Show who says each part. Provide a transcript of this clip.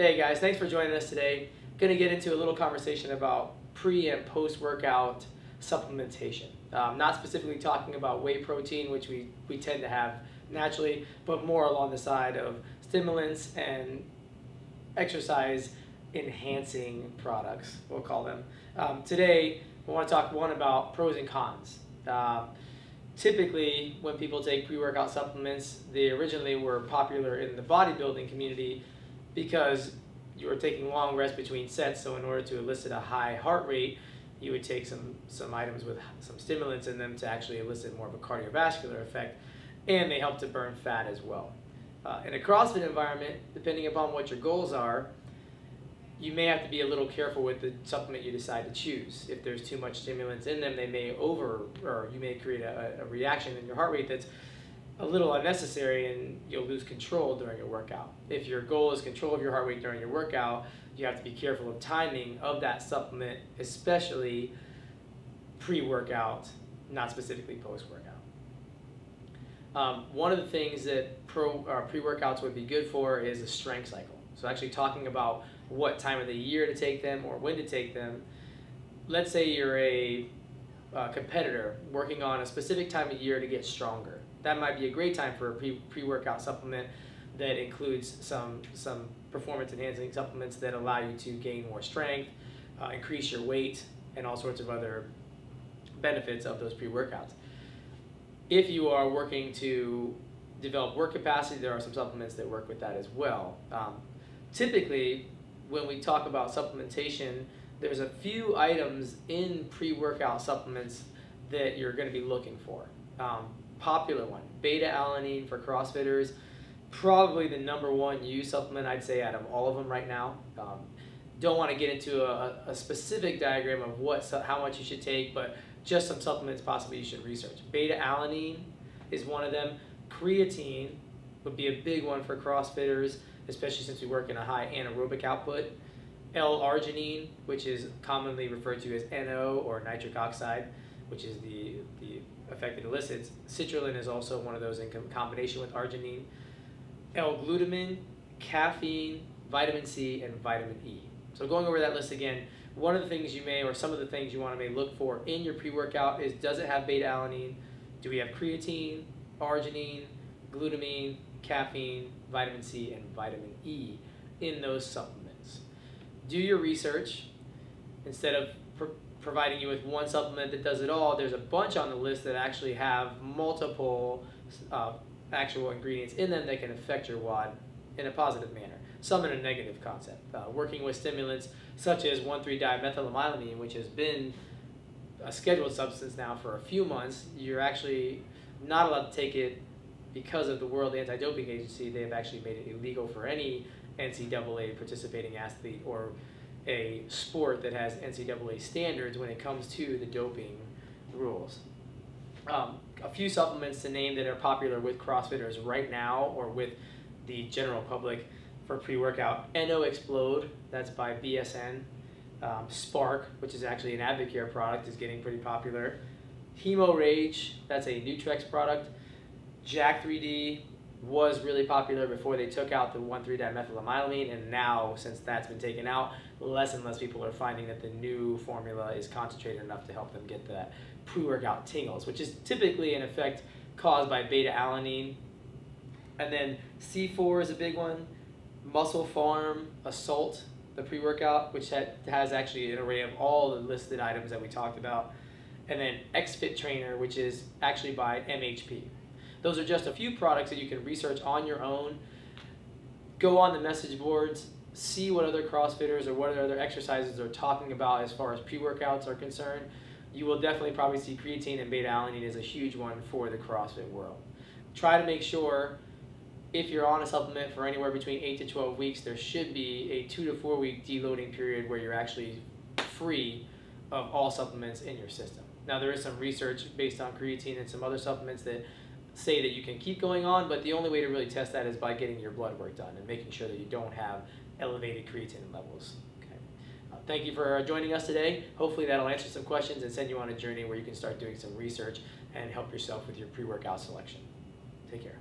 Speaker 1: Hey guys, thanks for joining us today. Going to get into a little conversation about pre and post-workout supplementation. Not specifically talking about whey protein, which we tend to have naturally, but more along the side of stimulants and exercise enhancing products, we'll call them. Today, we want to talk about pros and cons. Typically, when people take pre-workout supplements, they originally were popular in the bodybuilding community because you were taking long rests between sets, so in order to elicit a high heart rate, you would take some items with some stimulants in them to actually elicit more of a cardiovascular effect, and they help to burn fat as well. In a CrossFit environment, depending upon what your goals are, you may have to be a little careful with the supplement you decide to choose. If there's too much stimulants in them, they may or you may create a reaction in your heart rate that's a little unnecessary, and you'll lose control during your workout. If your goal is control of your heart rate during your workout, you have to be careful of timing of that supplement, especially pre-workout, not specifically post-workout. One of the things that pre-workouts would be good for is a strength cycle. So actually talking about what time of the year to take them or when to take them. Let's say you're a competitor working on a specific time of year to get stronger. That might be a great time for a pre-workout supplement that includes some performance enhancing supplements that allow you to gain more strength, increase your weight, and all sorts of other benefits of those pre-workouts. If you are working to develop work capacity, there are some supplements that work with that as well. Typically, when we talk about supplementation, there's a few items in pre-workout supplements that you're going to be looking for. Popular one, beta-alanine for CrossFitters, probably the #1 used supplement I'd say out of all of them right now. Don't want to get into a specific diagram of how much you should take, but just some supplements possibly you should research. Beta-alanine is one of them. Creatine would be a big one for CrossFitters, especially since we work in a high anaerobic output. L-arginine, which is commonly referred to as NO or nitric oxide, which is the effect it elicits. Citrulline is also one of those in combination with arginine. L-glutamine, caffeine, vitamin C, and vitamin E. So going over that list again, one of the things you may, or some of the things you want to look for in your pre-workout is, does it have beta-alanine? Do we have creatine, arginine, glutamine, caffeine, vitamin C, and vitamin E in those supplements? Do your research. Instead of providing you with one supplement that does it all, there's a bunch on the list that actually have multiple actual ingredients in them that can affect your WOD in a positive manner, some in a negative concept. Working with stimulants such as 1,3-dimethylamylamine, which has been a scheduled substance now for a few months, you're actually not allowed to take it because of the World Anti-Doping Agency. They have actually made it illegal for any NCAA participating athlete or a sport that has NCAA standards when it comes to the doping rules. A few supplements to name that are popular with CrossFitters right now or with the general public for pre-workout. NO Explode, that's by BSN. Spark, which is actually an Advocare product, is getting pretty popular. Hemo Rage, that's a Nutrex product. Jack 3D was really popular before they took out the 1,3-dimethylamylamine, and now, since that's been taken out, less and less people are finding that the new formula is concentrated enough to help them get that pre-workout tingles, which is typically an effect caused by beta-alanine. And then C4 is a big one. Muscle Farm Assault, the pre-workout, which has actually an array of all the listed items that we talked about. And then XFit Trainer, which is actually by MHP. Those are just a few products that you can research on your own. Go on the message boards, see what other CrossFitters or what other exercises are talking about as far as pre-workouts are concerned. You will definitely probably see creatine and beta-alanine as a huge one for the CrossFit world. Try to make sure, if you're on a supplement for anywhere between 8 to 12 weeks, there should be a 2 to 4 week deloading period where you're actually free of all supplements in your system. Now, there is some research based on creatine and some other supplements that say that you can keep going on, but the only way to really test that is by getting your blood work done and making sure that you don't have elevated creatine levels. Okay. Thank you for joining us today. Hopefully that'll answer some questions and send you on a journey where you can start doing some research and help yourself with your pre-workout selection. Take care.